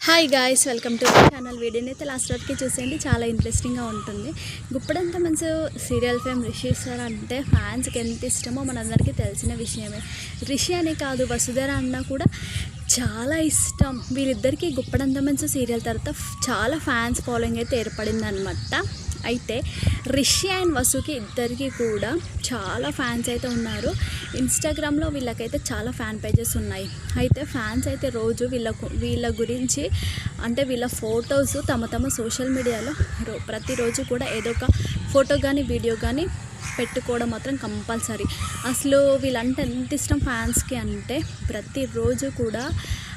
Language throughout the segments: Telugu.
Hi guys, welcome to my channel. వీడియోని అయితే లాస్ట్ వరకు చూసేయండి, చాలా ఇంట్రెస్టింగ్గా ఉంటుంది. గుప్పడంత మంచి సీరియల్ ఫేమ్ రిషి సార్ అంటే ఫ్యాన్స్కి ఎంత ఇష్టమో మనందరికీ తెలిసిన విషయమే. రిషి అనే కాదు, వసుధర అన్న కూడా చాలా ఇష్టం. వీళ్ళిద్దరికీ గుప్పడంత మంచి సీరియల్ తర్వాత చాలా ఫ్యాన్స్ ఫాలోయింగ్ అయితే ఏర్పడిందనమాట. అయితే రిషి అండ్ వసుకి ఇద్దరికి కూడా చాలా ఫ్యాన్స్ అయితే ఉన్నారు. ఇన్స్టాగ్రామ్లో వీళ్ళకైతే చాలా ఫ్యాన్ పేజెస్ ఉన్నాయి. అయితే ఫ్యాన్స్ అయితే రోజు వీళ్ళ గురించి అంటే వీళ్ళ ఫొటోస్ తమ సోషల్ మీడియాలో ప్రతిరోజు కూడా ఏదో ఒక ఫోటో కానీ వీడియో కానీ పెట్టుకోవడం మాత్రం కంపల్సరీ. అసలు వీళ్ళంటే ఎంత ఇష్టం ఫ్యాన్స్కి అంటే ప్రతిరోజు కూడా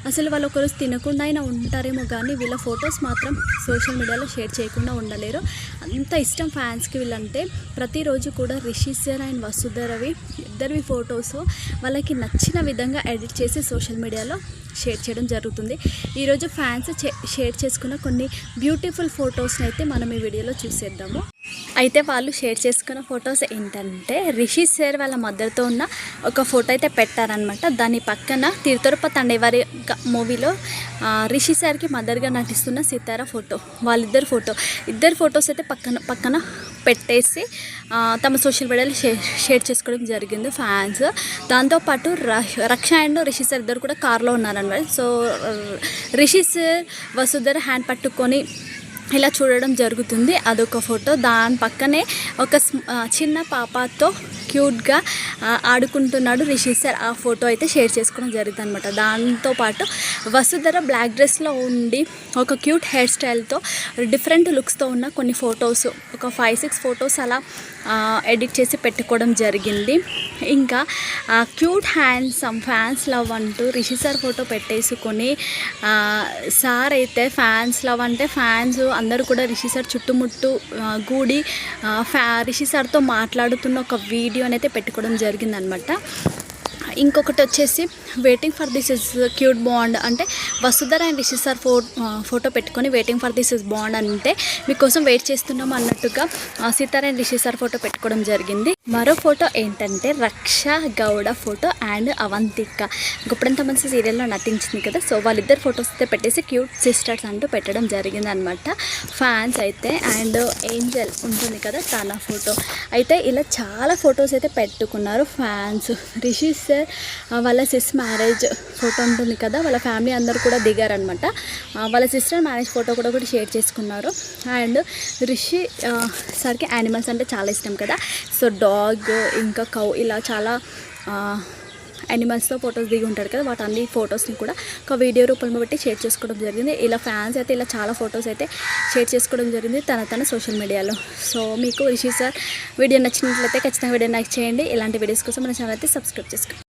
అసలు వాళ్ళు ఒకరోజు తినకుండా అయినా ఉంటారేమో కానీ వీళ్ళ ఫొటోస్ మాత్రం సోషల్ మీడియాలో షేర్ చేయకుండా ఉండలేరు. అంత ఇష్టం ఫ్యాన్స్కి వీళ్ళంటే. ప్రతిరోజు కూడా రిషి సార్ అండ్ వసుధరవి ఇద్దరివి ఫొటోస్ వాళ్ళకి నచ్చిన విధంగా ఎడిట్ చేసి సోషల్ మీడియాలో షేర్ చేయడం జరుగుతుంది. ఈరోజు ఫ్యాన్స్ షేర్ చేసుకున్న కొన్ని బ్యూటిఫుల్ ఫొటోస్ని అయితే మనం ఈ వీడియోలో చూసేద్దాము. అయితే వాళ్ళు షేర్ చేసుకున్న ఫొటోస్ ఏంటంటే రిషి సార్ వాళ్ళ మదర్తో ఉన్న ఒక ఫోటో అయితే పెట్టారనమాట. దాని పక్కన తిరుతరుపతి తండేవారి మూవీలో రిషి సార్కి మదర్గా నటిస్తున్న సితార ఫోటో, ఇద్దరు ఫొటోస్ అయితే పక్కన పెట్టేసి తమ సోషల్ మీడియాలో షేర్ చేసుకోవడం జరిగింది ఫ్యాన్స్. దాంతోపాటు రక్ష అండ్ రిషి సార్ ఇద్దరు కూడా కార్లో ఉన్నారనమాట. So Rishi sir Vasudhara hand పట్టుకొని ఇలా చూడడం జరుగుతుంది. అదొక ఫోటో. దాని పక్కనే ఒక చిన్న పాపతో క్యూట్గా ఆడుకుంటున్నాడు రిషి సార్. ఆ ఫోటో అయితే షేర్ చేసుకోవడం జరుగుతుంది అనమాట. దాంతోపాటు వసుధర బ్లాక్ డ్రెస్లో ఉండి ఒక క్యూట్ హెయిర్ స్టైల్తో డిఫరెంట్ లుక్స్తో ఉన్న కొన్ని ఫొటోస్, ఒక 5-6 ఫొటోస్ అలా ఎడిట్ చేసి పెట్టుకోవడం జరిగింది. ఇంకా క్యూట్ హ్యాండ్సమ్ ఫ్యాన్స్ లవ్ అంటూ రిషి సార్ ఫోటో పెట్టేసుకొని సార్ అయితే ఫ్యాన్స్ లవ్ అంటే ఫ్యాన్స్ అందరూ కూడా రిషి సార్ చుట్టుముట్టు గూడి రిషి సార్తో మాట్లాడుతున్న ఒక వీడియోని అయితే పెట్టుకోవడం జరిగిందనమాట. ఇంకొకటి వచ్చేసి waiting for this is cute bond అంటే Vasudhara and Rishi sir photo పెట్టుకొని waiting for this is bond అంటే మీకోసం వెయిట్ చేస్తున్నాం అన్నట్టుగా Sitara and Rishi sir photo పెట్టుకోవడం జరిగింది. మరో ఫోటో ఏంటంటే రక్ష గౌడ ఫోటో అండ్ అవంతిక గుప్పడంత మంచి సీరియల్లో నటించింది కదా. సో వాళ్ళిద్దరు ఫొటోస్ అయితే పెట్టేసి క్యూట్ సిస్టర్స్ అంటూ పెట్టడం జరిగింది అనమాట ఫ్యాన్స్ అయితే. అండ్ ఏంజల్ ఉంటుంది కదా, తన ఫోటో అయితే ఇలా చాలా ఫొటోస్ అయితే పెట్టుకున్నారు ఫ్యాన్స్. రిషి సార్ వాళ్ళ సిస్ మ్యారేజ్ ఫోటో ఉంటుంది కదా, వాళ్ళ ఫ్యామిలీ అందరూ కూడా దిగారనమాట. వాళ్ళ సిస్టర్ మ్యారేజ్ ఫోటో కూడా ఒకటి షేర్ చేసుకున్నారు. అండ్ రిషి సార్కి యానిమల్స్ అంటే చాలా ఇష్టం కదా. సో డాగ్ ఇంకా కౌ ఇలా చాలా యానిమల్స్తో ఫొటోస్ దిగి ఉంటాడు కదా, వాటి అన్ని ఫొటోస్ని కూడా ఒక వీడియో రూపంలో పెట్టి షేర్ చేసుకోవడం జరిగింది. ఇలా ఫ్యాన్స్ అయితే ఇలా చాలా ఫొటోస్ అయితే షేర్ చేసుకోవడం జరిగింది తన సోషల్ మీడియాలో. సో మీకు రిషి సార్ వీడియో నచ్చినట్లయితే ఖచ్చితంగా వీడియో లైక్ చేయండి. ఇలాంటి వీడియోస్ కోసం మన ఛానల్ అయితే సబ్స్క్రైబ్ చేసుకోండి.